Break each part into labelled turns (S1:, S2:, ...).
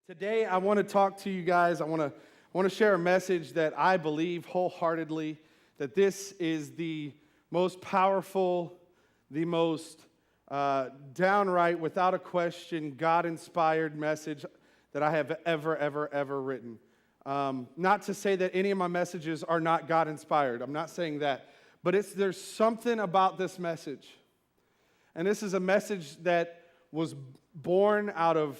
S1: Today, I want to talk to you guys. I want to share a message that I believe wholeheartedly that this is the most powerful, the most downright, without a question, God-inspired message that I have ever written. Not to say that any of my messages are not God-inspired. I'm not saying that. But there's something about this message. And this is a message that was born out of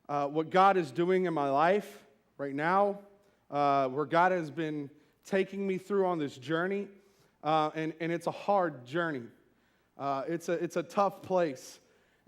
S1: what God is doing in my life right now, where God has been taking me through on this journey, and it's a hard journey. It's a tough place,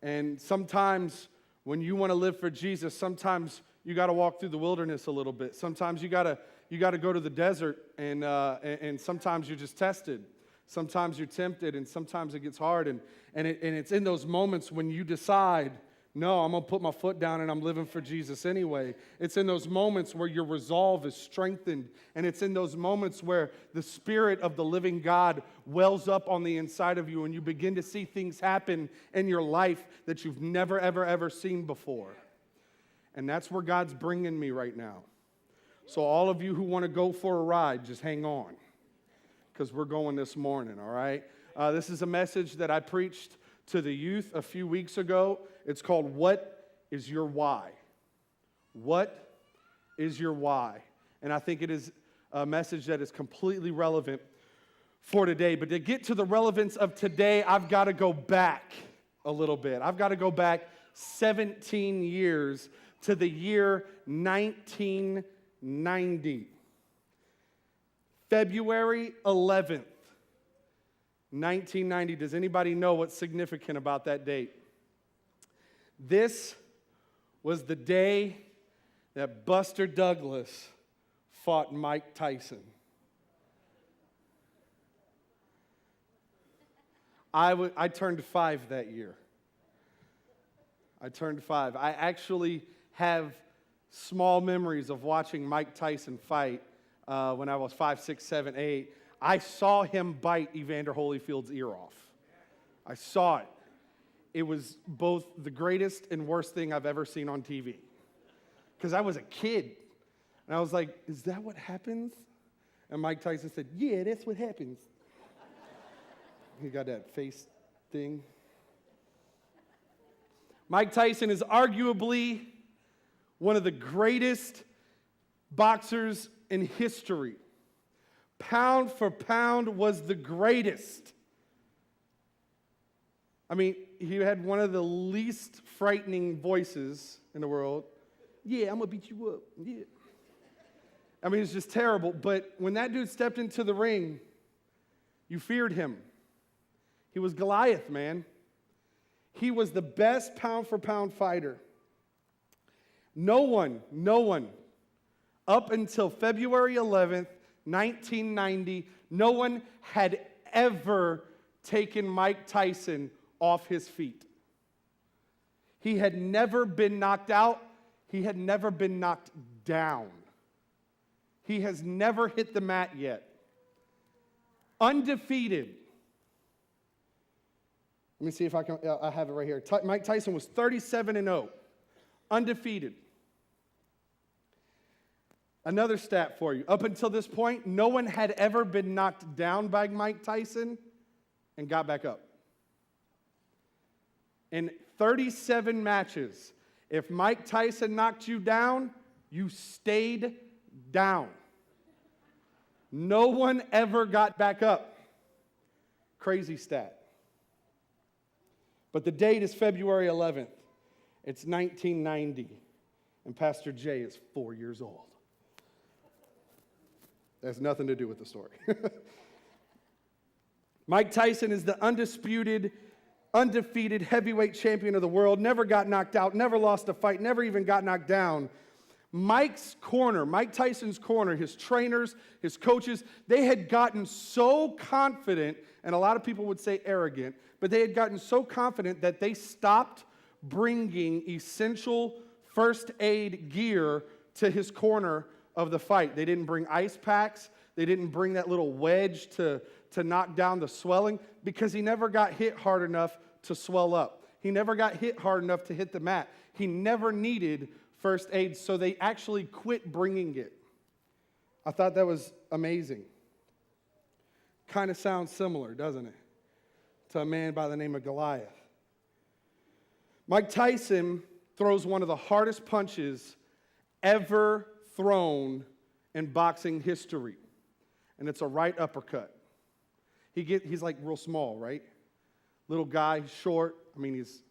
S1: and sometimes when you want to live for Jesus, sometimes you got to walk through the wilderness a little bit. Sometimes you got to go to the desert, and sometimes you're just tested. Sometimes you're tempted, and sometimes it gets hard, and it's in those moments when you decide, no, I'm going to put my foot down and I'm living for Jesus anyway. It's in those moments where your resolve is strengthened. And it's in those moments where the Spirit of the living God wells up on the inside of you and you begin to see things happen in your life that you've never, ever seen before. And that's where God's bringing me right now. So all of you who want to go for a ride, just hang on, because we're going this morning, all right? This is a message that I preached to the youth a few weeks ago. It's called, What is Your Why? What is your why? And I think it is a message that is completely relevant for today. But to get to the relevance of today, I've got to go back a little bit. I've got to go back 17 years to the year 1990. February 11th, 1990. Does anybody know what's significant about that date? This was the day that Buster Douglas fought Mike Tyson. I turned 5 that year. I turned 5. I actually have small memories of watching Mike Tyson fight when I was 5, 6, 7, 8. I saw him bite Evander Holyfield's ear off. I saw it. It was both the greatest and worst thing I've ever seen on TV. Because I was a kid. And I was like, is that what happens? And Mike Tyson said, yeah, that's what happens. He got that face thing. Mike Tyson is arguably one of the greatest boxers in history. Pound for pound was the greatest. I mean, he had one of the least frightening voices in the world. Yeah, I'm going to beat you up. Yeah. I mean, it's just terrible. But when that dude stepped into the ring, you feared him. He was Goliath, man. He was the best pound for pound fighter. No one, up until February 11th, 1990, no one had ever taken Mike Tyson off his feet. He had never been knocked out. He had never been knocked down. He has never hit the mat yet. Undefeated. Let me see if I have it right here. Mike Tyson was 37-0. Undefeated. Another stat for you. Up until this point, no one had ever been knocked down by Mike Tyson and got back up. In 37 matches, if Mike Tyson knocked you down, you stayed down. No one ever got back up. Crazy stat. But the date is February 11th. It's 1990. And Pastor Jay is 4 years old. That has nothing to do with the story. Mike Tyson is the undefeated heavyweight champion of the world, never got knocked out, never lost a fight, never even got knocked down. Mike Tyson's corner, his trainers, his coaches, they had gotten so confident, and a lot of people would say arrogant, but they had gotten so confident that they stopped bringing essential first aid gear to his corner of the fight. They didn't bring ice packs. They didn't bring that little wedge to knock down the swelling because he never got hit hard enough to swell up. He never got hit hard enough to hit the mat. He never needed first aid, so they actually quit bringing it. I thought that was amazing. Kind of sounds similar, doesn't it, to a man by the name of Goliath. Mike Tyson throws one of the hardest punches ever thrown in boxing history, and it's a right uppercut. He's like real small, right? Little guy, short. I mean, he's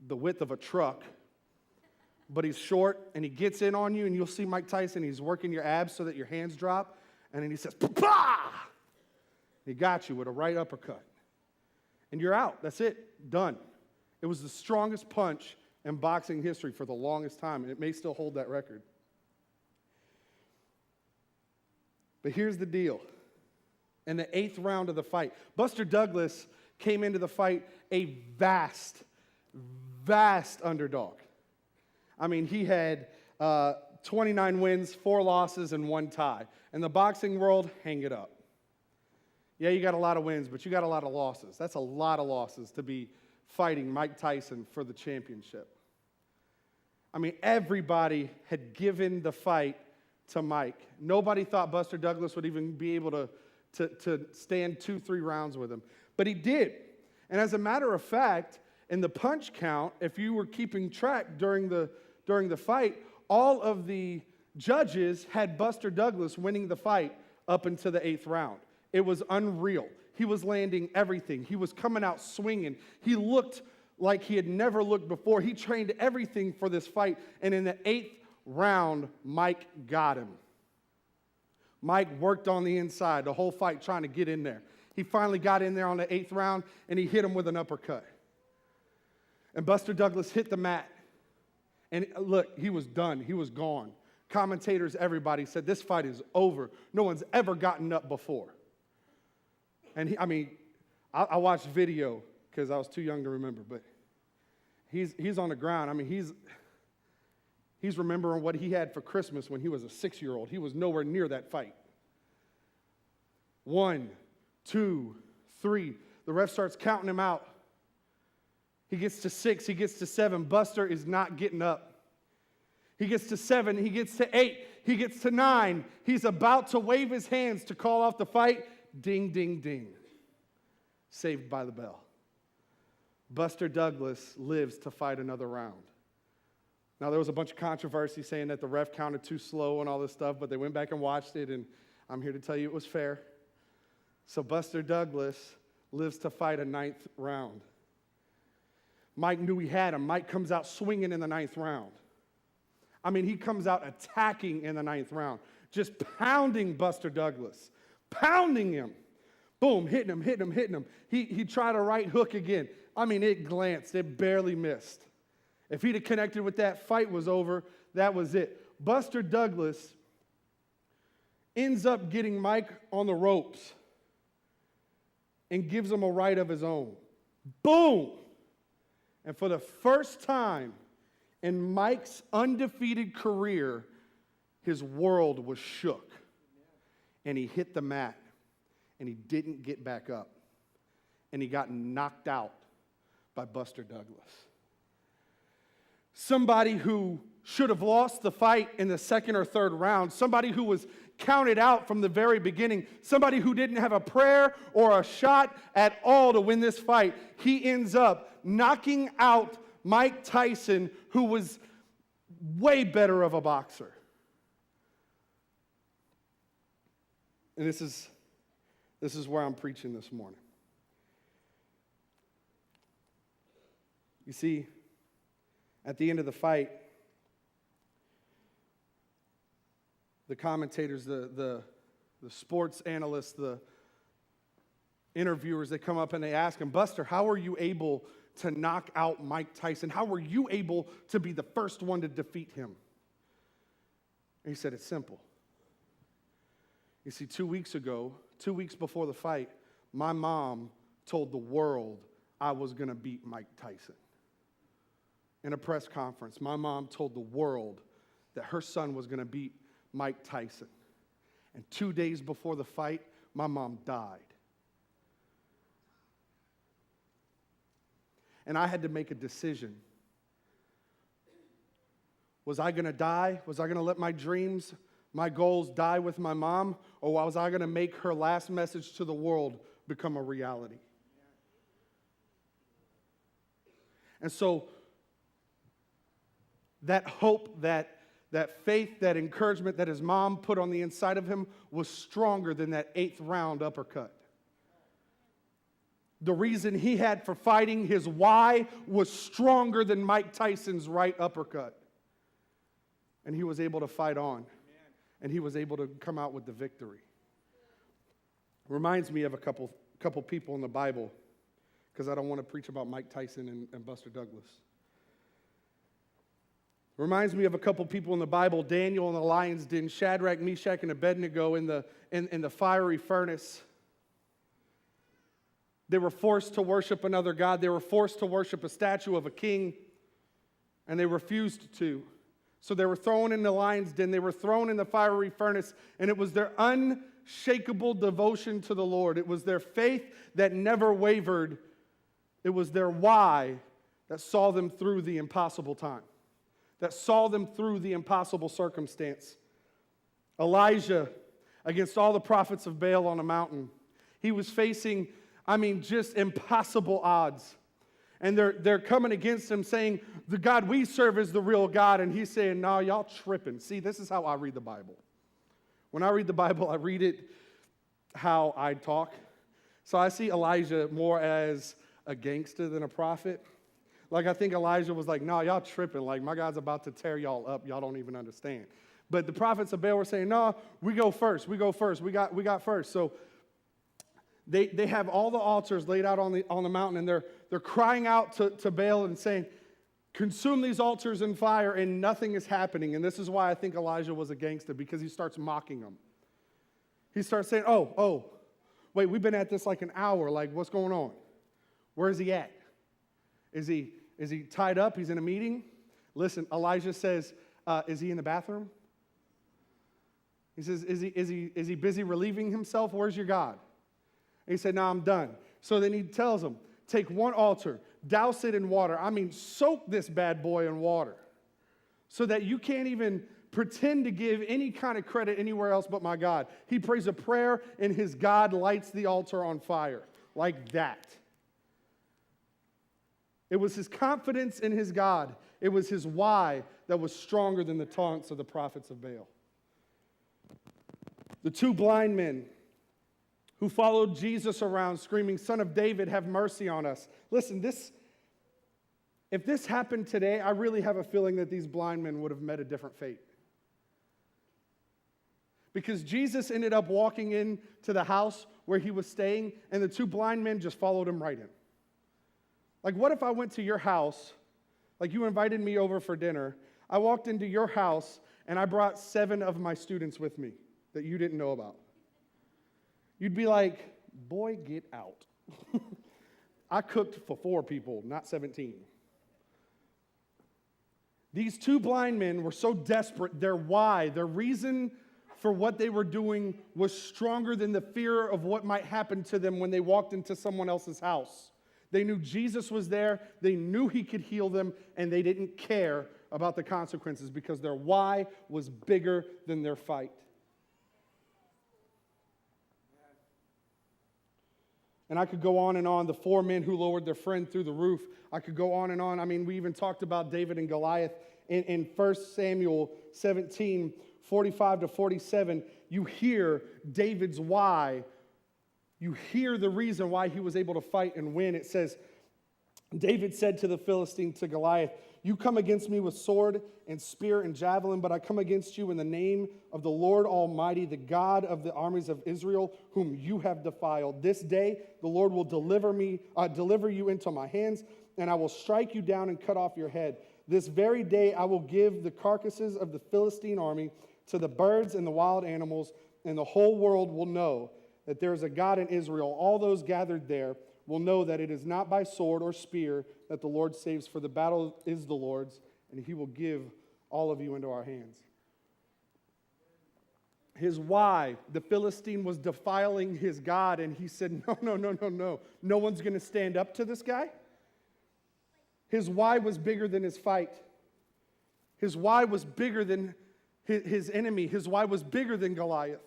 S1: the width of a truck, but he's short, and he gets in on you, and you'll see Mike Tyson, he's working your abs so that your hands drop, and then he says, "Pa!" He got you with a right uppercut. And you're out. That's it. Done. It was the strongest punch in boxing history for the longest time, and it may still hold that record. But here's the deal. In the 8th round of the fight, Buster Douglas came into the fight a vast underdog. I mean, he had 29 wins, 4 losses, and 1 tie. In the boxing world, hang it up. Yeah, you got a lot of wins, but you got a lot of losses. That's a lot of losses to be fighting Mike Tyson for the championship. I mean, everybody had given the fight to Mike. Nobody thought Buster Douglas would even be able to stand 2-3 rounds with him. But he did. And as a matter of fact, in the punch count, if you were keeping track during the fight, all of the judges had Buster Douglas winning the fight up into the 8th round. It was unreal. He was landing everything. He was coming out swinging. He looked like he had never looked before. He trained everything for this fight. And in the 8th round, Mike got him. Mike worked on the inside the whole fight trying to get in there. He finally got in there on the 8th round, and he hit him with an uppercut. And Buster Douglas hit the mat. And look, he was done. He was gone. Commentators, everybody said, this fight is over. No one's ever gotten up before. And I watched video because I was too young to remember, but he's on the ground. I mean, he's remembering what he had for Christmas when he was a 6-year-old. He was nowhere near that fight. 1, 2, 3. The ref starts counting him out. He gets to 6. He gets to 7. Buster is not getting up. He gets to 7. He gets to 8. He gets to 9. He's about to wave his hands to call off the fight. Ding, ding, ding. Saved by the bell. Buster Douglas lives to fight another round. Now, there was a bunch of controversy saying that the ref counted too slow and all this stuff, but they went back and watched it, and I'm here to tell you it was fair. So Buster Douglas lives to fight a 9th round. Mike knew he had him. Mike comes out swinging in the 9th round. I mean, he comes out attacking in the 9th round, just pounding Buster Douglas, pounding him. Boom, hitting him. He tried a right hook again. I mean, it glanced. It barely missed. If he'd have connected with that, fight was over. That was it. Buster Douglas ends up getting Mike on the ropes and gives him a right of his own. Boom! And for the first time in Mike's undefeated career, his world was shook. And he hit the mat, and he didn't get back up. And he got knocked out by Buster Douglas. Somebody who should have lost the fight in the 2nd or 3rd round, somebody who was counted out from the very beginning, somebody who didn't have a prayer or a shot at all to win this fight, he ends up knocking out Mike Tyson, who was way better of a boxer. And this is where I'm preaching this morning. You see, at the end of the fight, the commentators, the sports analysts, the interviewers, they come up and they ask him, Buster, how were you able to knock out Mike Tyson? How were you able to be the first one to defeat him? And he said, it's simple. You see, 2 weeks ago, 2 weeks before the fight, my mom told the world I was going to beat Mike Tyson. In a press conference, my mom told the world that her son was going to beat Mike Tyson. And 2 days before the fight, my mom died. And I had to make a decision. Was I going to die? Was I going to let my dreams, my goals die with my mom? Or was I going to make her last message to the world become a reality? And so that hope, that faith, that encouragement that his mom put on the inside of him was stronger than that 8th round uppercut. The reason he had for fighting, his why, was stronger than Mike Tyson's right uppercut. And he was able to fight on. And he was able to come out with the victory. Reminds me of a couple people in the Bible, because I don't want to preach about Mike Tyson and Buster Douglas. Reminds me of a couple people in the Bible, Daniel in the lion's den, Shadrach, Meshach, and Abednego in the fiery furnace. They were forced to worship another god. They were forced to worship a statue of a king, and they refused to. So they were thrown in the lion's den. They were thrown in the fiery furnace, and it was their unshakable devotion to the Lord. It was their faith that never wavered. It was their why that saw them through the impossible time, that saw them through the impossible circumstance. Elijah, against all the prophets of Baal on a mountain, he was facing, just impossible odds. And they're coming against him saying, the God we serve is the real God. And he's saying, no, y'all tripping. See, this is how I read the Bible. When I read the Bible, I read it how I talk. So I see Elijah more as a gangster than a prophet. Like, I think Elijah was like, no, y'all tripping. Like, my God's about to tear y'all up. Y'all don't even understand. But the prophets of Baal were saying, no, we go first. We got first. So they have all the altars laid out on the mountain, and they're crying out to Baal and saying, consume these altars in fire, and nothing is happening. And this is why I think Elijah was a gangster, because he starts mocking them. He starts saying, wait, we've been at this like an hour. Like, what's going on? Where is he at? Is he tied up? He's in a meeting? Listen, Elijah says, is he in the bathroom? He says, is he busy relieving himself? Where's your God? And he said, no, I'm done. So then he tells him, take one altar, douse it in water. Soak this bad boy in water so that you can't even pretend to give any kind of credit anywhere else but my God. He prays a prayer, and his God lights the altar on fire like that. It was his confidence in his God. It was his why that was stronger than the taunts of the prophets of Baal. The 2 blind men who followed Jesus around screaming, Son of David, have mercy on us. Listen, if this happened today, I really have a feeling that these blind men would have met a different fate. Because Jesus ended up walking into the house where he was staying, and the 2 blind men just followed him right in. Like, what if I went to your house, like you invited me over for dinner, I walked into your house, and I brought 7 of my students with me that you didn't know about? You'd be like, boy, get out. I cooked for 4 people, not 17. These 2 blind men were so desperate, their why, their reason for what they were doing was stronger than the fear of what might happen to them when they walked into someone else's house. They knew Jesus was there, they knew he could heal them, and they didn't care about the consequences because their why was bigger than their fight. And I could go on and on. The 4 men who lowered their friend through the roof. I could go on and on. We even talked about David and Goliath in 1 Samuel 17, 45 to 47. You hear David's why. You hear the reason why he was able to fight and win. It says, David said to the Philistine, to Goliath, you come against me with sword and spear and javelin, but I come against you in the name of the Lord Almighty, the God of the armies of Israel, whom you have defiled. This day the Lord will deliver you into my hands, and I will strike you down and cut off your head. This very day I will give the carcasses of the Philistine army to the birds and the wild animals, and the whole world will know that there is a God in Israel. All those gathered there will know that it is not by sword or spear that the Lord saves, for the battle is the Lord's, and he will give all of you into our hands. His why, the Philistine was defiling his God, and he said, no. No one's going to stand up to this guy. His why was bigger than his fight. His why was bigger than his enemy. His why was bigger than Goliath.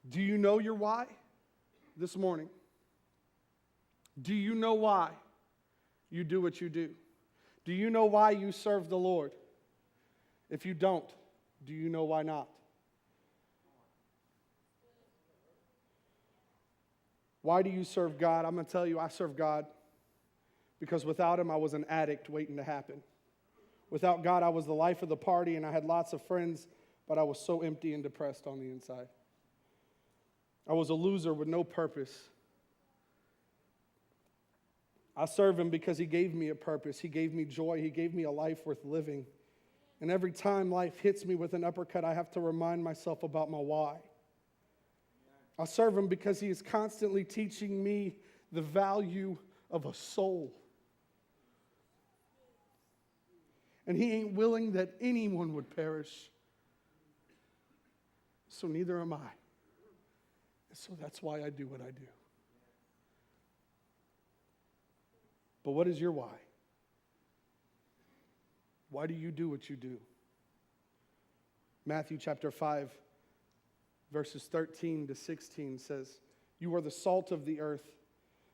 S1: Do you know your why this morning? Do you know why you do what you do? Do you know why you serve the Lord? If you don't, do you know why not? Why do you serve God? I'm going to tell you, I serve God because without Him, I was an addict waiting to happen. Without God, I was the life of the party, and I had lots of friends, but I was so empty and depressed on the inside. I was a loser with no purpose. I serve Him because He gave me a purpose. He gave me joy. He gave me a life worth living. And every time life hits me with an uppercut, I have to remind myself about my why. I serve Him because He is constantly teaching me the value of a soul. And He ain't willing that anyone would perish. So neither am I. So that's why I do what I do. But what is your why? Why do you do what you do? Matthew chapter 5, verses 13 to 16 says, "You are the salt of the earth.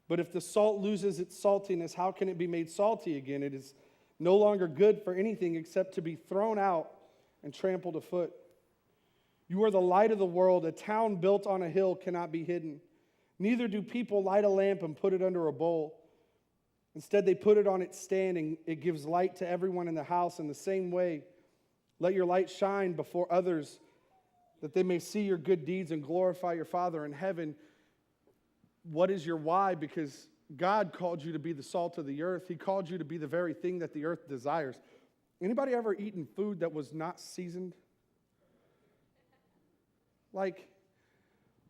S1: But if the salt loses its saltiness, how can it be made salty again? It is no longer good for anything except to be thrown out and trampled afoot. You are the light of the world. A town built on a hill cannot be hidden. Neither do people light a lamp and put it under a bowl. Instead, they put it on its stand, and it gives light to everyone in the house. In the same way, let your light shine before others, that they may see your good deeds and glorify your Father in heaven." What is your why? Because God called you to be the salt of the earth. He called you to be the very thing that the earth desires. Anybody ever eaten food that was not seasoned? Like,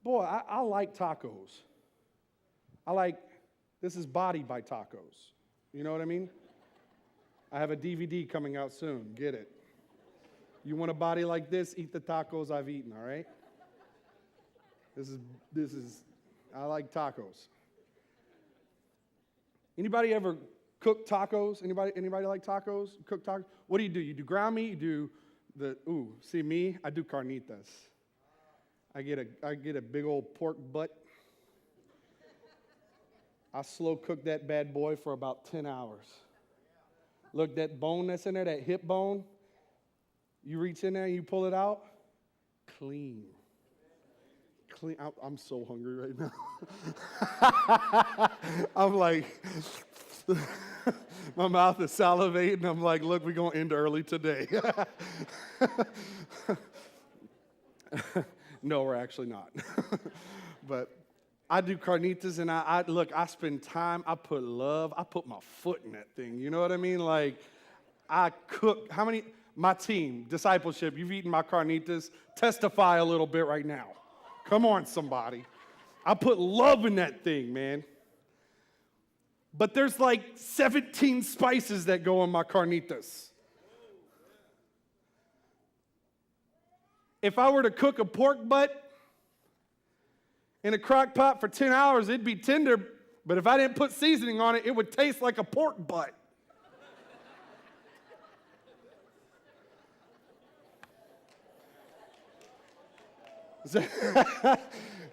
S1: boy, I like tacos. This is Body by Tacos. You know what I mean? I have a DVD coming out soon. Get it. You want a body like this? Eat the tacos I've eaten, all right? This is I like tacos. Anybody ever cook tacos? Anybody like tacos? Cook tacos? What do? You do ground meat, you do see me? I do carnitas. I get a big old pork butt. I slow cook that bad boy for about 10 hours. Look, that bone that's in there, that hip bone, you reach in there and you pull it out, clean. I'm so hungry right now. I'm like, my mouth is salivating. I'm like, look, we're going to end early today. No, we're actually not. But I do carnitas, and I spend time. I put love. I put my foot in that thing. You know what I mean? Like, I cook. My team, discipleship, you've eaten my carnitas. Testify a little bit right now. Come on, somebody. I put love in that thing, man. But there's like 17 spices that go in my carnitas. If I were to cook a pork butt in a crock pot for 10 hours, it'd be tender. But if I didn't put seasoning on it, it would taste like a pork butt.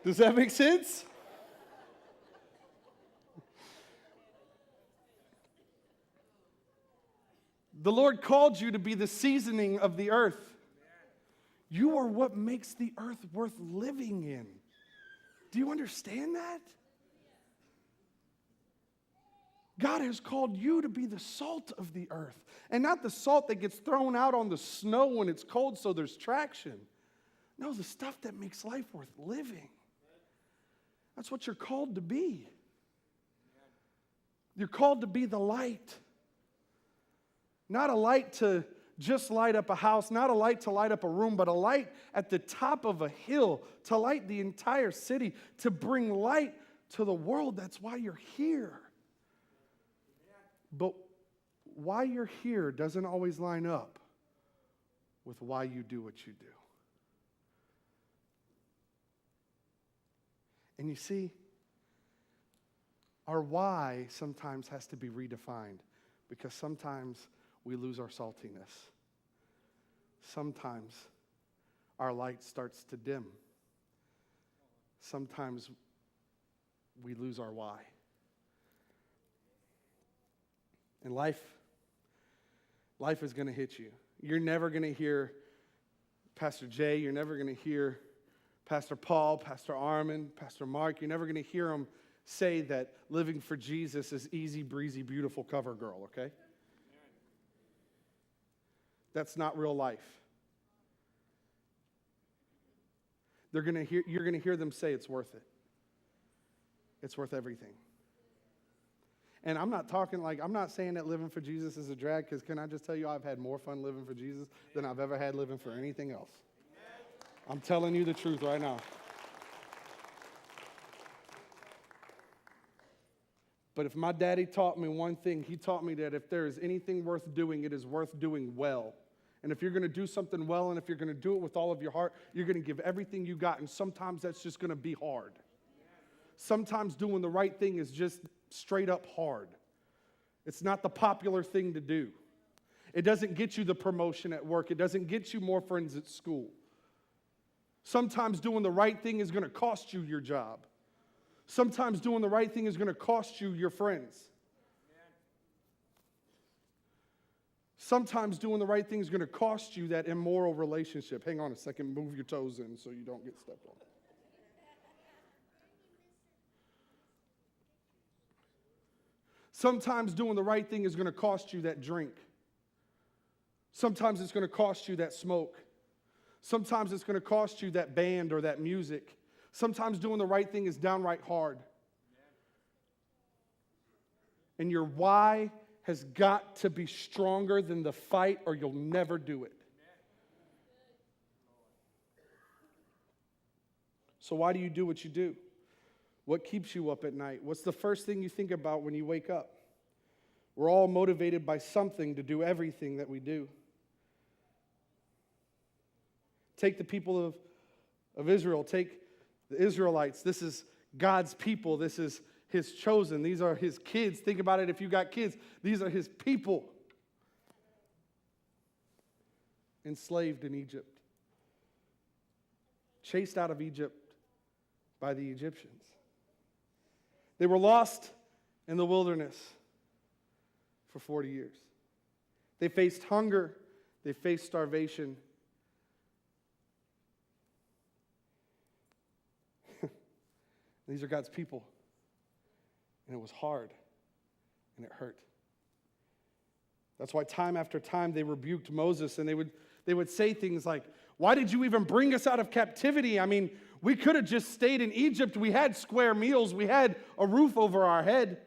S1: Does that make sense? The Lord called you to be the seasoning of the earth. You are what makes the earth worth living in. Do you understand that? God has called you to be the salt of the earth. And not the salt that gets thrown out on the snow when it's cold so there's traction. No, the stuff that makes life worth living. That's what you're called to be. You're called to be the light. Not a light to just light up a house, not a light to light up a room, but a light at the top of a hill to light the entire city, to bring light to the world. That's why you're here. But why you're here doesn't always line up with why you do what you do. And you see, our why sometimes has to be redefined, because sometimes we lose our saltiness. Sometimes our light starts to dim. Sometimes we lose our why. And life is going to hit you. You're never going to hear Pastor Jay, you're never going to hear Pastor Paul, Pastor Armin, Pastor Mark, you're never going to hear them say that living for Jesus is easy, breezy, beautiful cover girl, okay? That's not real life. You're going to hear them say it's worth it. It's worth everything. And I'm not saying that living for Jesus is a drag, because can I just tell you, I've had more fun living for Jesus than I've ever had living for anything else. I'm telling you the truth right now. But if my daddy taught me one thing, he taught me that if there is anything worth doing, it is worth doing well. And if you're going to do something well, and if you're going to do it with all of your heart, you're going to give everything you got. And sometimes that's just going to be hard. Sometimes doing the right thing is just straight up hard. It's not the popular thing to do. It doesn't get you the promotion at work. It doesn't get you more friends at school. Sometimes doing the right thing is going to cost you your job. Sometimes doing the right thing is going to cost you your friends. Sometimes doing the right thing is going to cost you that immoral relationship. Hang on a second, move your toes in so you don't get stepped on. Sometimes doing the right thing is going to cost you that drink. Sometimes it's going to cost you that smoke. Sometimes it's going to cost you that band or that music. Sometimes doing the right thing is downright hard. And your why has got to be stronger than the fight, or you'll never do it. So why do you do what you do? What keeps you up at night? What's the first thing you think about when you wake up? We're all motivated by something to do everything that we do. Take the people of Israel. Take the Israelites. This is God's people. This is His chosen. These are His kids. Think about it if you got kids. These are His people. Enslaved in Egypt. Chased out of Egypt by the Egyptians. They were lost in the wilderness for 40 years. They faced hunger. They faced starvation. These are God's people. And it was hard. And it hurt. That's why time after time they rebuked Moses, and they would say things like, "Why did you even bring us out of captivity? I mean, we could have just stayed in Egypt. We had square meals. We had a roof over our head."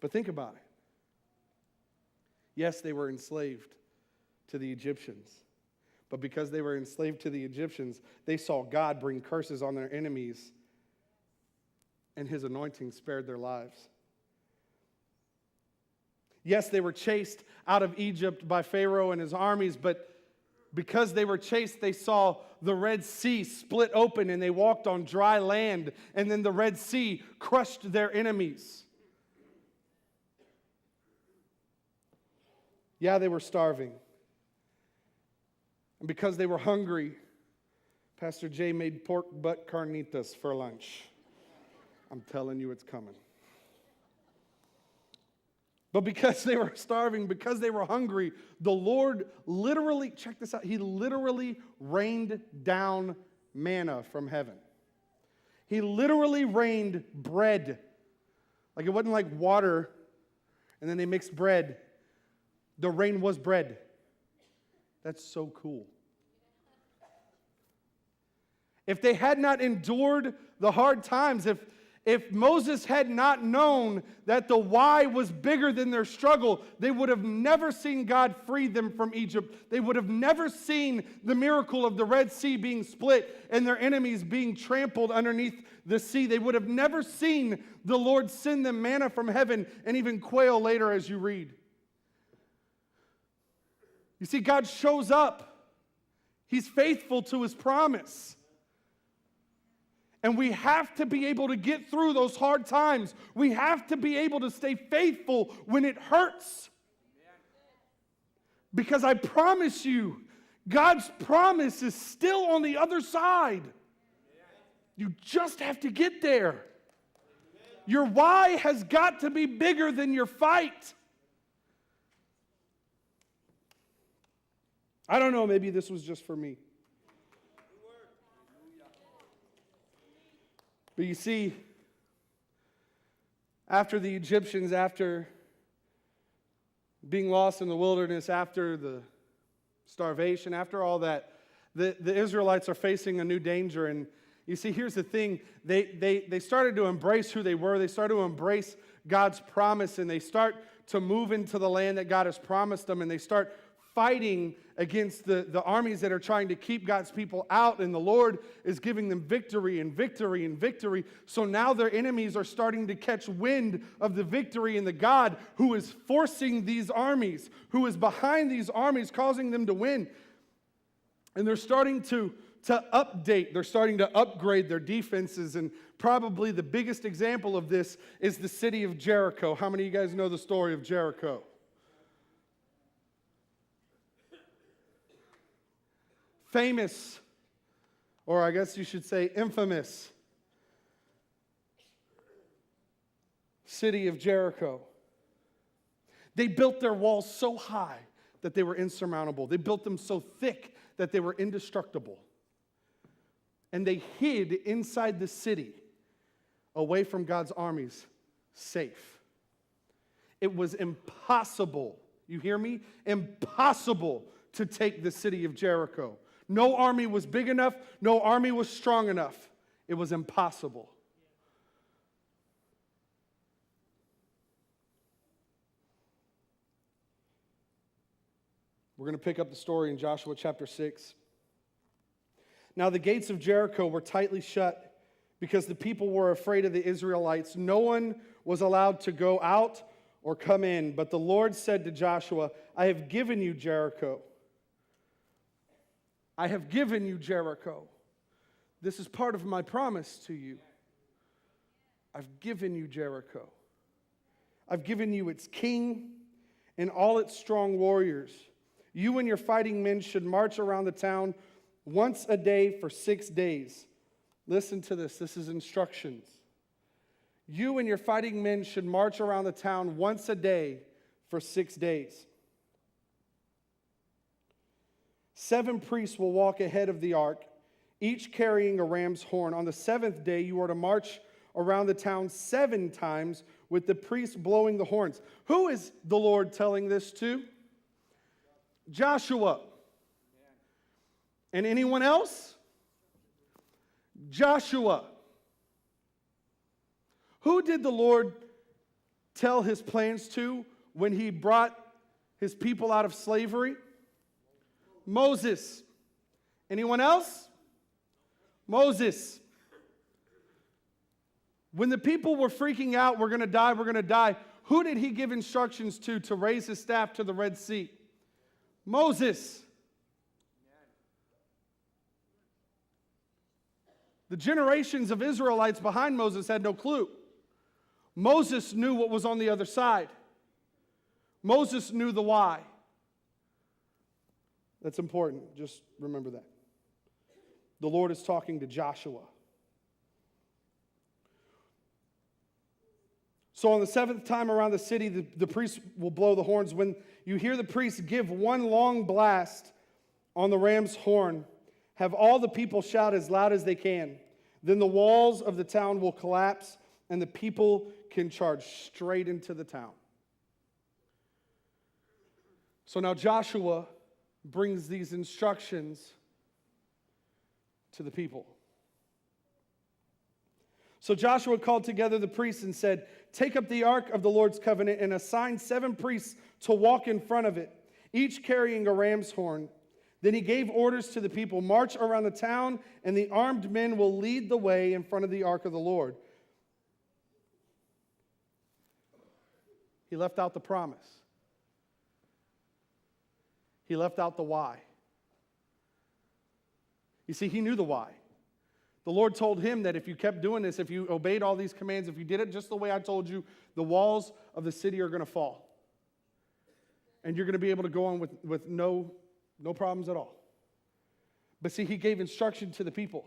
S1: But think about it. Yes, they were enslaved to the Egyptians. But because they were enslaved to the Egyptians, they saw God bring curses on their enemies, and His anointing spared their lives. Yes, they were chased out of Egypt by Pharaoh and his armies, but because they were chased, they saw the Red Sea split open, and they walked on dry land, and then the Red Sea crushed their enemies. Yeah, they were starving. And because they were hungry, Pastor Jay made pork butt carnitas for lunch. I'm telling you, it's coming. But because they were starving, because they were hungry, the Lord literally, check this out, He literally rained down manna from heaven. He literally rained bread. Like, it wasn't like water and then they mixed bread. The rain was bread. That's so cool. If they had not endured the hard times, if Moses had not known that the why was bigger than their struggle, they would have never seen God free them from Egypt. They would have never seen the miracle of the Red Sea being split and their enemies being trampled underneath the sea. They would have never seen the Lord send them manna from heaven and even quail later, as you read. You see, God shows up. He's faithful to His promise. And we have to be able to get through those hard times. We have to be able to stay faithful when it hurts. Because I promise you, God's promise is still on the other side. You just have to get there. Your why has got to be bigger than your fight. I don't know, maybe this was just for me. But you see, after the Egyptians, after being lost in the wilderness, after the starvation, after all that, the Israelites are facing a new danger. And you see, here's the thing. They started to embrace who they were. They started to embrace God's promise, and they start to move into the land that God has promised them, and they start fighting against the armies that are trying to keep God's people out, and the Lord is giving them victory and victory and victory. So now their enemies are starting to catch wind of the victory and the God who is forcing these armies, who is behind these armies, causing them to win. And they're starting to update, they're starting to upgrade their defenses, and probably the biggest example of this is the city of Jericho. How many of you guys know the story of Jericho? Famous, or I guess you should say infamous, city of Jericho. They built their walls so high that they were insurmountable. They built them so thick that they were indestructible. And they hid inside the city, away from God's armies, safe. It was impossible, you hear me? Impossible to take the city of Jericho. No army was big enough. No army was strong enough. It was impossible. We're going to pick up the story in Joshua chapter 6. Now the gates of Jericho were tightly shut because the people were afraid of the Israelites. No one was allowed to go out or come in. But the Lord said to Joshua, I have given you Jericho. I have given you Jericho. This is part of my promise to you. I've given you Jericho. I've given you its king and all its strong warriors. You and your fighting men should march around the town once a day for 6 days. Listen to this. This is instructions. You and your fighting men should march around the town once a day for 6 days. 7 priests will walk ahead of the ark, each carrying a ram's horn. On the 7th day, you are to march around the town 7 times with the priests blowing the horns. Who is the Lord telling this to? Joshua. And anyone else? Joshua. Who did the Lord tell his plans to when he brought his people out of slavery? Moses. Anyone else? Moses. When the people were freaking out, we're going to die, who did he give instructions to raise his staff to the Red Sea? Moses. The generations of Israelites behind Moses had no clue. Moses knew what was on the other side. Moses knew the why. That's important. Just remember that. The Lord is talking to Joshua. So on the 7th time around the city, the priests will blow the horns. When you hear the priests give one long blast on the ram's horn, have all the people shout as loud as they can. Then the walls of the town will collapse, and the people can charge straight into the town. So now Joshua brings these instructions to the people. So Joshua called together the priests and said, take up the ark of the Lord's covenant and assign 7 priests to walk in front of it, each carrying a ram's horn. Then he gave orders to the people, march around the town, and the armed men will lead the way in front of the ark of the Lord. He left out the promise. He left out the why. You see, he knew the why. The Lord told him that if you kept doing this, if you obeyed all these commands, if you did it just the way I told you, the walls of the city are going to fall. And you're going to be able to go on with no problems at all. But see, he gave instruction to the people.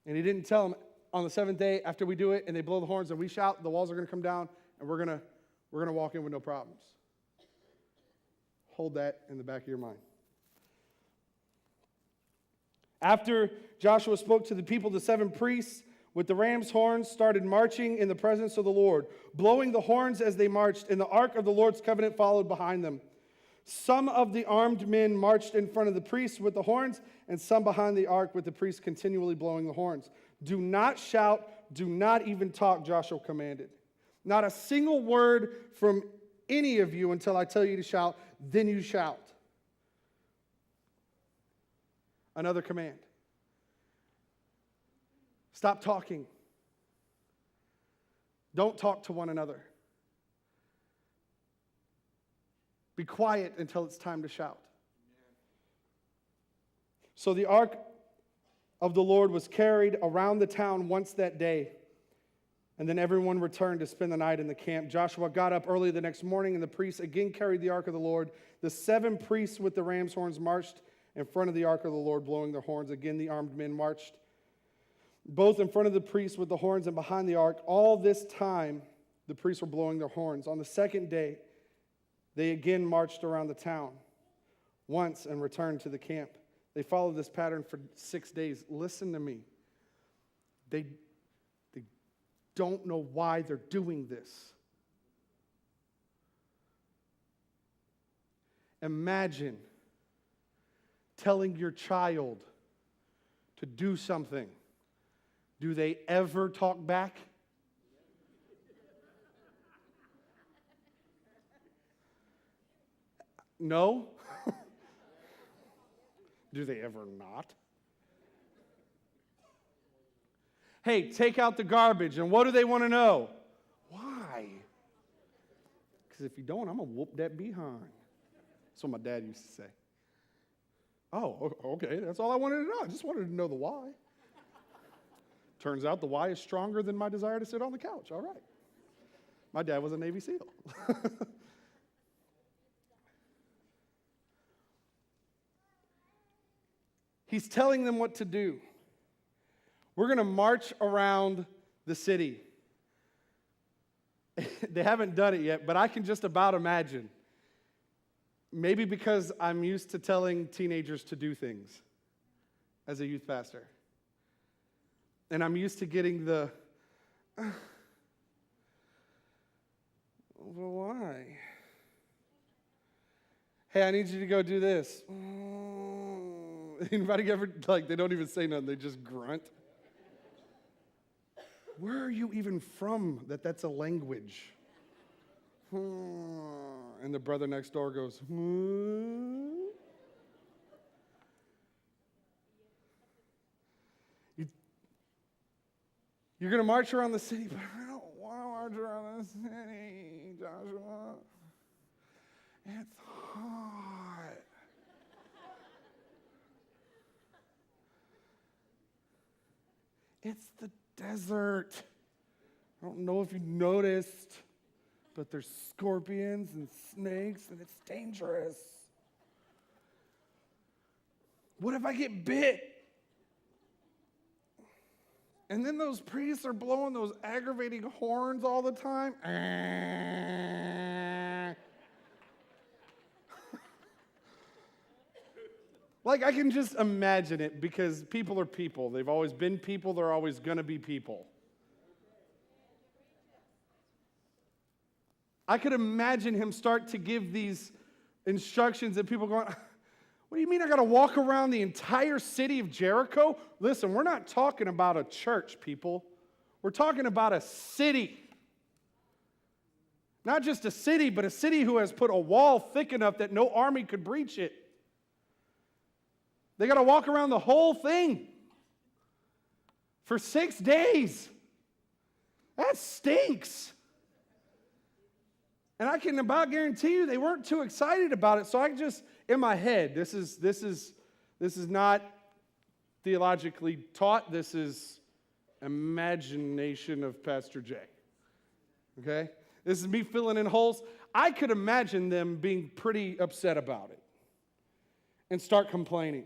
S1: And he didn't tell them on the seventh day after we do it and they blow the horns and we shout, the walls are going to come down and we're going to walk in with no problems. Hold that in the back of your mind. After Joshua spoke to the people, the 7 priests with the ram's horns started marching in the presence of the Lord, blowing the horns as they marched, and the ark of the Lord's covenant followed behind them. Some of the armed men marched in front of the priests with the horns, and some behind the ark with the priests continually blowing the horns. Do not shout, do not even talk, Joshua commanded. Not a single word from any of you until I tell you to shout, then you shout. Another command. Stop talking. Don't talk to one another. Be quiet until it's time to shout. So the ark of the Lord was carried around the town once that day, and then everyone returned to spend the night in the camp. Joshua got up early the next morning, and the priests again carried the ark of the Lord. The 7 priests with the ram's horns marched in front of the ark of the Lord, blowing their horns. Again, the armed men marched, both in front of the priests with the horns and behind the ark. All this time, the priests were blowing their horns. On the second day, they again marched around the town once and returned to the camp. They followed this pattern for 6 days. Listen to me. They don't know why they're doing this. Imagine telling your child to do something. Do they ever talk back? No? Do they ever not? Hey, take out the garbage. And what do they want to know? Why? Because if you don't, I'm going to whoop that behind. That's what my dad used to say. Oh, okay, that's all I wanted to know. I just wanted to know the why. Turns out the why is stronger than my desire to sit on the couch. All right. My dad was a Navy SEAL. He's telling them what to do. We're going to march around the city. They haven't done it yet, but I can just about imagine. Maybe because I'm used to telling teenagers to do things as a youth pastor. And I'm used to getting the, well, why? Hey, I need you to go do this. Anybody ever, they don't even say nothing, they just grunt? Where are you even from that's a language? And the brother next door goes, You're going to march around the city, but I don't want to march around the city, Joshua. It's hot. It's the desert. I don't know if you noticed, but there's scorpions and snakes, and it's dangerous. What if I get bit? And then those priests are blowing those aggravating horns all the time. I can just imagine it because people are people. They've always been people. They're always going to be people. I could imagine him start to give these instructions and people going, what do you mean I got to walk around the entire city of Jericho? Listen, we're not talking about a church, people. We're talking about a city. Not just a city, but a city who has put a wall thick enough that no army could breach it. They got to walk around the whole thing for 6 days. That stinks. And I can about guarantee you they weren't too excited about it. So I just, in my head, this is not theologically taught. This is imagination of Pastor Jay. Okay? This is me filling in holes. I could imagine them being pretty upset about it and start complaining.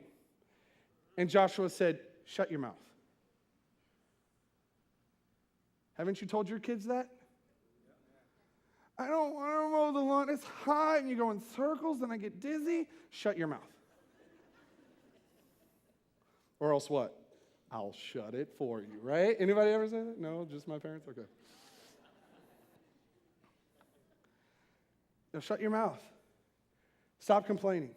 S1: And Joshua said, shut your mouth. Haven't you told your kids that? I don't want to mow the lawn. It's hot and you go in circles and I get dizzy. Shut your mouth. Or else what? I'll shut it for you, right? Anybody ever say that? No, just my parents? Okay. Now shut your mouth. Stop complaining.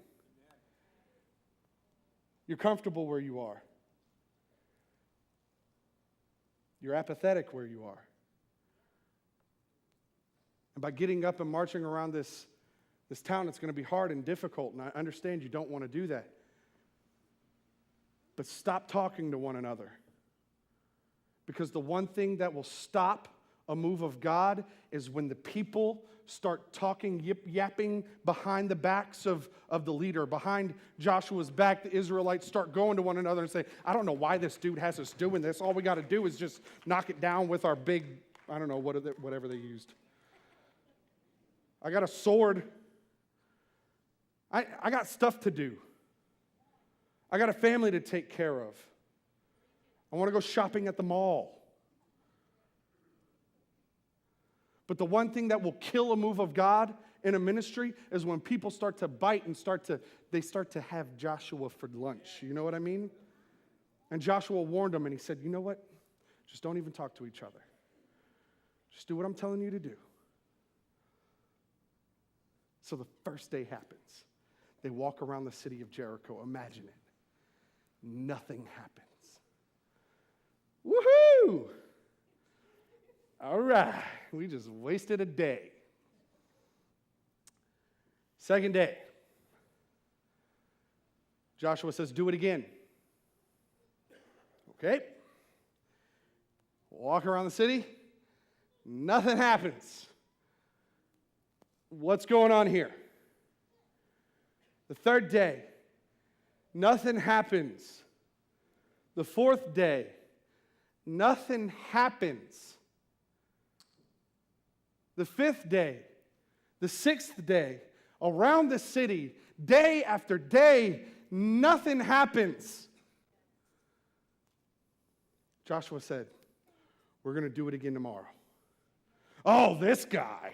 S1: You're comfortable where you are. You're apathetic where you are. And by getting up and marching around this town, it's going to be hard and difficult, and I understand you don't want to do that. But stop talking to one another. Because the one thing that will stop a move of God is when the people start talking, yip-yapping behind the backs of the leader, behind Joshua's back. The Israelites start going to one another and say, I don't know why this dude has us doing this. All we got to do is just knock it down with our big, I don't know, whatever they used. I got a sword. I got stuff to do. I got a family to take care of. I want to go shopping at the mall. But the one thing that will kill a move of God in a ministry is when people start to bite and start to have Joshua for lunch. You know what I mean? And Joshua warned them and he said, you know what? Just don't even talk to each other. Just do what I'm telling you to do. So the first day happens. They walk around the city of Jericho. Imagine it. Nothing happens. Woohoo! All right. We just wasted a day. Second day. Joshua says, do it again. Okay. Walk around the city. Nothing happens. What's going on here? The third day, nothing happens. The fourth day, nothing happens. The fifth day, the sixth day, around the city, day after day, nothing happens. Joshua said, we're going to do it again tomorrow. Oh, this guy.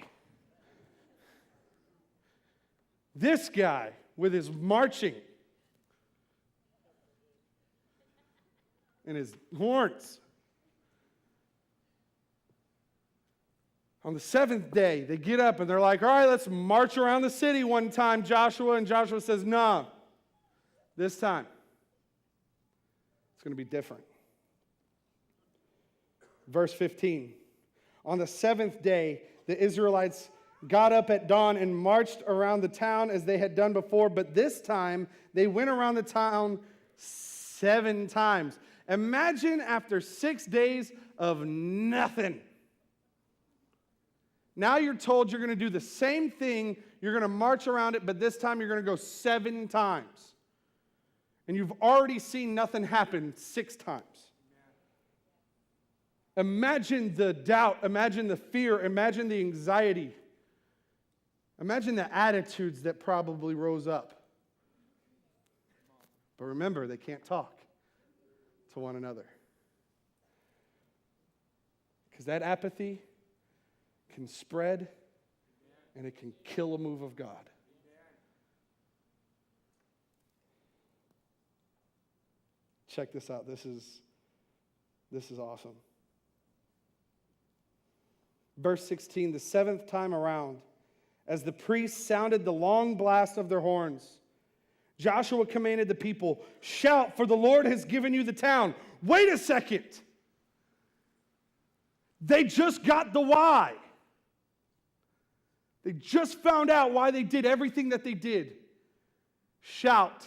S1: This guy with his marching and his horns. On the seventh day, they get up and they're like, all right, let's march around the city one time, Joshua. And Joshua says, no, this time it's going to be different. Verse 15. On the seventh day, the Israelites got up at dawn and marched around the town as they had done before, but this time they went around the town 7 times. Imagine after 6 days of nothing. Now you're told you're going to do the same thing, you're going to march around it, but this time you're going to go 7 times. And you've already seen nothing happen 6 times. Imagine the doubt, imagine the fear, imagine the anxiety. Imagine the attitudes that probably rose up. But remember, they can't talk to one another. Because that apathy can spread and it can kill a move of God. Check this out. This is awesome. Verse 16, the 7th time around, as the priests sounded the long blast of their horns, Joshua commanded the people, shout, for the Lord has given you the town. Wait a second. They just got the why. They just found out why they did everything that they did. Shout,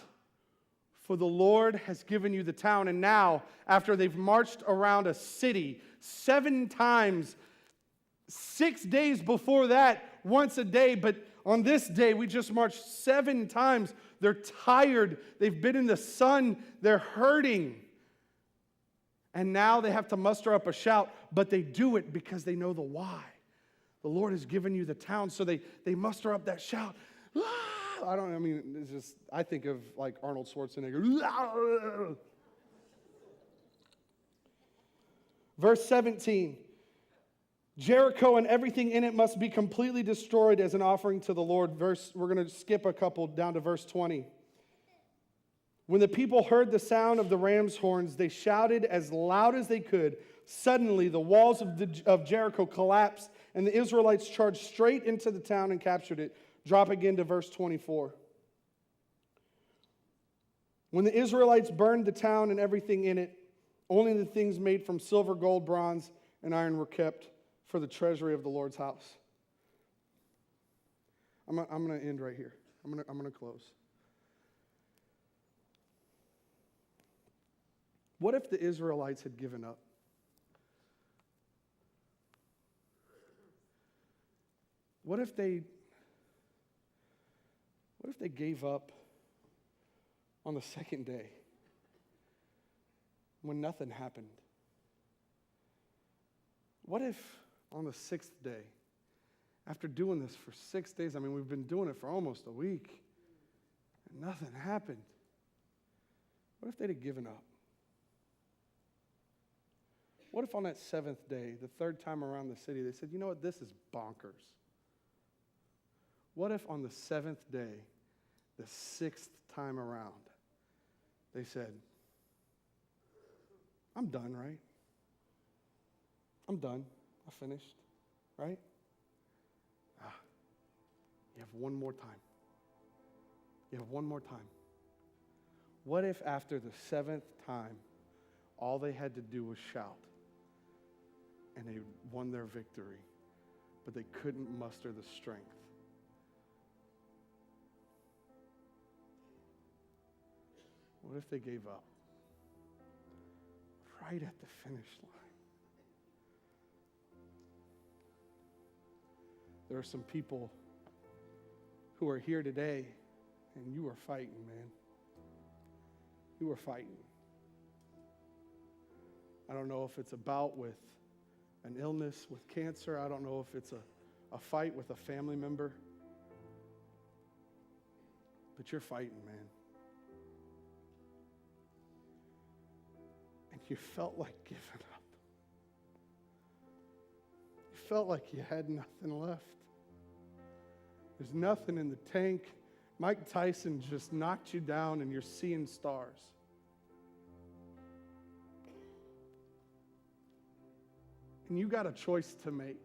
S1: for the Lord has given you the town. And now, after they've marched around a city 7 times, 6 days before that, once a day, but on this day, we just marched 7 times. They're tired. They've been in the sun. They're hurting. And now they have to muster up a shout, but they do it because they know the why. The Lord has given you the town, so they muster up that shout. I think of like Arnold Schwarzenegger. Verse 17, Jericho and everything in it must be completely destroyed as an offering to the Lord. We're going to skip a couple down to verse 20. When the people heard the sound of the ram's horns, they shouted as loud as they could. Suddenly, the walls of Jericho collapsed, and the Israelites charged straight into the town and captured it. Drop again to verse 24. When the Israelites burned the town and everything in it, only the things made from silver, gold, bronze, and iron were kept for the treasury of the Lord's house. I'm going to end right here. I'm going to close. What if the Israelites had given up? What if they gave up on the second day when nothing happened? What if on the sixth day, after doing this for 6 days, we've been doing it for almost a week, and nothing happened? What if they'd have given up? What if on that seventh day, the third time around the city, they said, you know what, this is bonkers? What if on the seventh day, the sixth time around, they said, I'm done, right? I'm done. I finished, right? You have one more time. You have one more time. What if after the seventh time, all they had to do was shout, and they won their victory, but they couldn't muster the strength? What if they gave up right at the finish line? There are some people who are here today, and you are fighting, man. You are fighting. I don't know if it's a bout with an illness, with cancer. I don't know if it's a fight with a family member. But you're fighting, man. And you felt like giving up. You felt like you had nothing left. There's nothing in the tank. Mike Tyson just knocked you down and you're seeing stars. And you got a choice to make.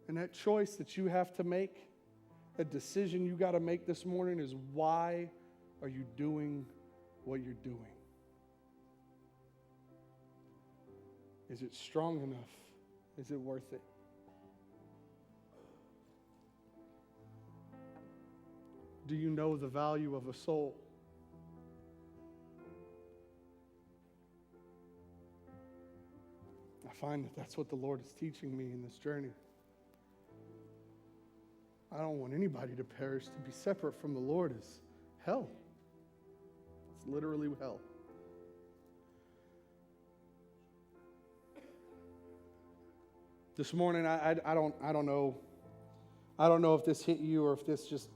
S1: And that choice that you have to make, that decision you got to make this morning is, why are you doing what you're doing? Is it strong enough? Is it worth it? Do you know the value of a soul? I find that that's what the Lord is teaching me in this journey. I don't want anybody to perish. To be separate from the Lord is hell. It's literally hell. This morning, I don't know. I don't know if this hit you or if this just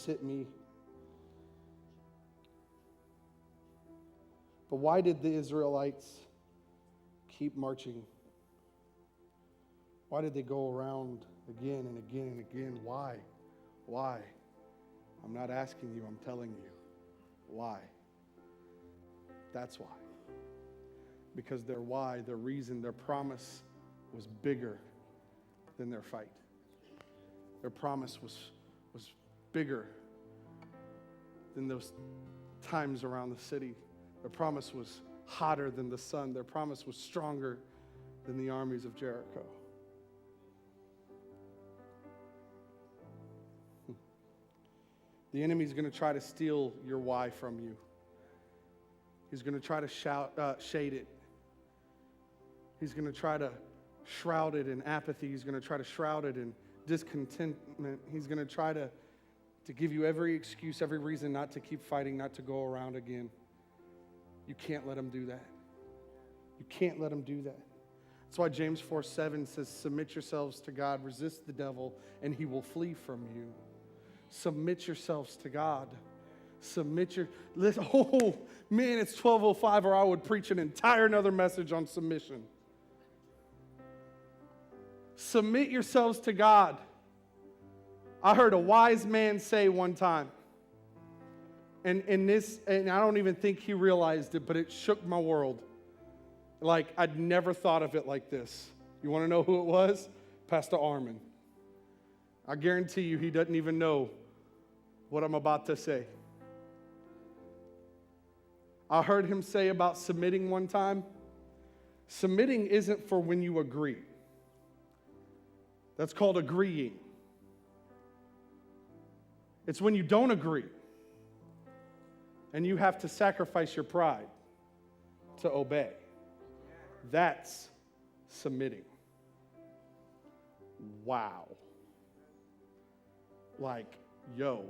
S1: hit me. But why did the Israelites keep marching? Why did they go around again and again and again? Why? Why? I'm not asking you, I'm telling you. Why? That's why. Because their why, their reason, their promise was bigger than their fight. Their promise was bigger than those times around the city. Their promise was hotter than the sun. Their promise was stronger than the armies of Jericho. The enemy's going to try to steal your why from you. He's going to try to shade it. He's going to try to shroud it in apathy. He's going to try to shroud it in discontentment. He's going to try to give you every excuse, every reason not to keep fighting, not to go around again. You can't let them do that. You can't let them do that. That's why James 4:7 says, submit yourselves to God, resist the devil, and he will flee from you. Submit yourselves to God. Listen, oh, man, it's 12:05, or I would preach an entire another message on submission. Submit yourselves to God. I heard a wise man say one time, and I don't even think he realized it, but it shook my world. Like, I'd never thought of it like this. You want to know who it was? Pastor Armin. I guarantee you he doesn't even know what I'm about to say. I heard him say about submitting one time, submitting isn't for when you agree. That's called agreeing. It's when you don't agree and you have to sacrifice your pride to obey. That's submitting. Wow. Like, yo,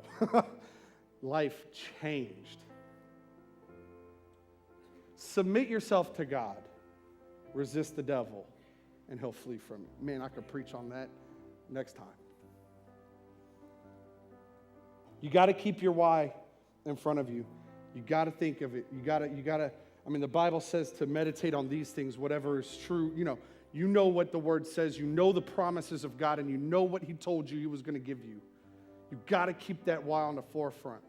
S1: life changed. Submit yourself to God. Resist the devil, and he'll flee from you. Man, I could preach on that next time. You got to keep your why in front of you. You got to think of it. You got to, the Bible says to meditate on these things, whatever is true. You know what the word says. You know the promises of God, and you know what he told you he was going to give you. You got to keep that why on the forefront.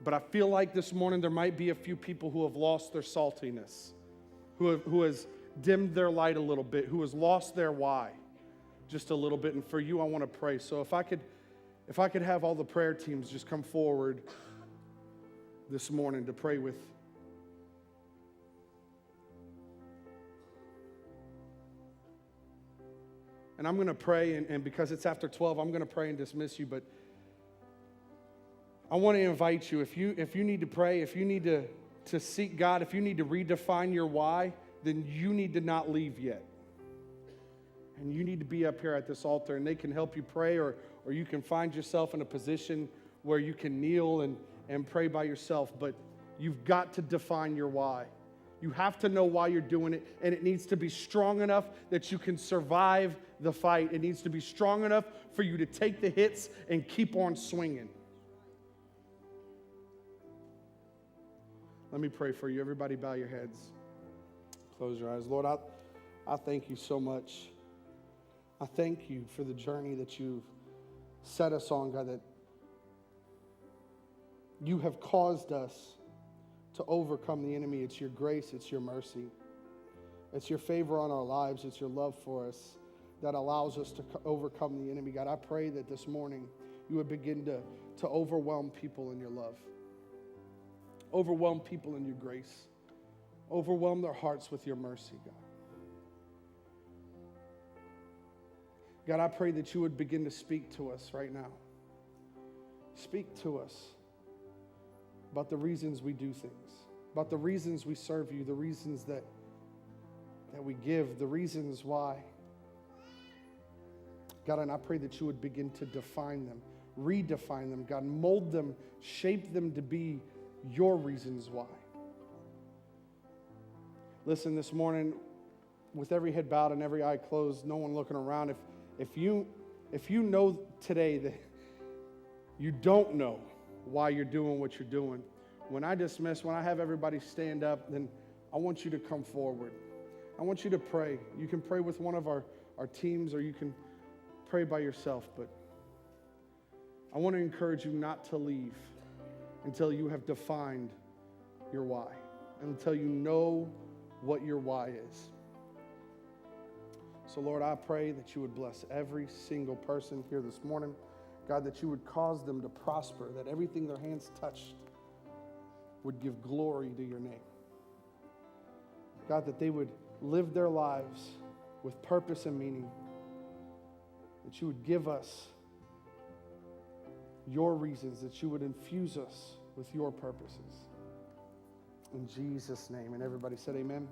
S1: But I feel like this morning there might be a few people who have lost their saltiness, who has dimmed their light a little bit, who has lost their why just a little bit. And for you, I want to pray. So if I could have all the prayer teams just come forward this morning to pray with. And I'm going to pray, and because it's after 12, I'm going to pray and dismiss you, but I want to invite you, if you need to pray, if you need to seek God, if you need to redefine your why, then you need to not leave yet. And you need to be up here at this altar, and they can help you pray, or you can find yourself in a position where you can kneel and pray by yourself, but you've got to define your why. You have to know why you're doing it, and it needs to be strong enough that you can survive the fight. It needs to be strong enough for you to take the hits and keep on swinging. Let me pray for you. Everybody bow your heads. Close your eyes. Lord, I thank you so much. I thank you for the journey that you've set us on, God, that you have caused us to overcome the enemy. It's your grace. It's your mercy. It's your favor on our lives. It's your love for us that allows us to overcome the enemy. God, I pray that this morning you would begin to overwhelm people in your love. Overwhelm people in your grace. Overwhelm their hearts with your mercy, God. God, I pray that you would begin to speak to us right now. Speak to us about the reasons we do things, about the reasons we serve you, the reasons that we give, the reasons why. God, and I pray that you would begin to define them, redefine them, God, mold them, shape them to be your reasons why. Listen, this morning, with every head bowed and every eye closed, no one looking around, if you know today that you don't know why you're doing what you're doing, when I have everybody stand up, then I want you to come forward. I want you to pray. You can pray with one of our teams, or you can pray by yourself, but I want to encourage you not to leave until you have defined your why, until you know what your why is. So, Lord, I pray that you would bless every single person here this morning. God, that you would cause them to prosper, that everything their hands touched would give glory to your name. God, that they would live their lives with purpose and meaning, that you would give us your reasons, that you would infuse us with your purposes. In Jesus' name. And everybody said amen.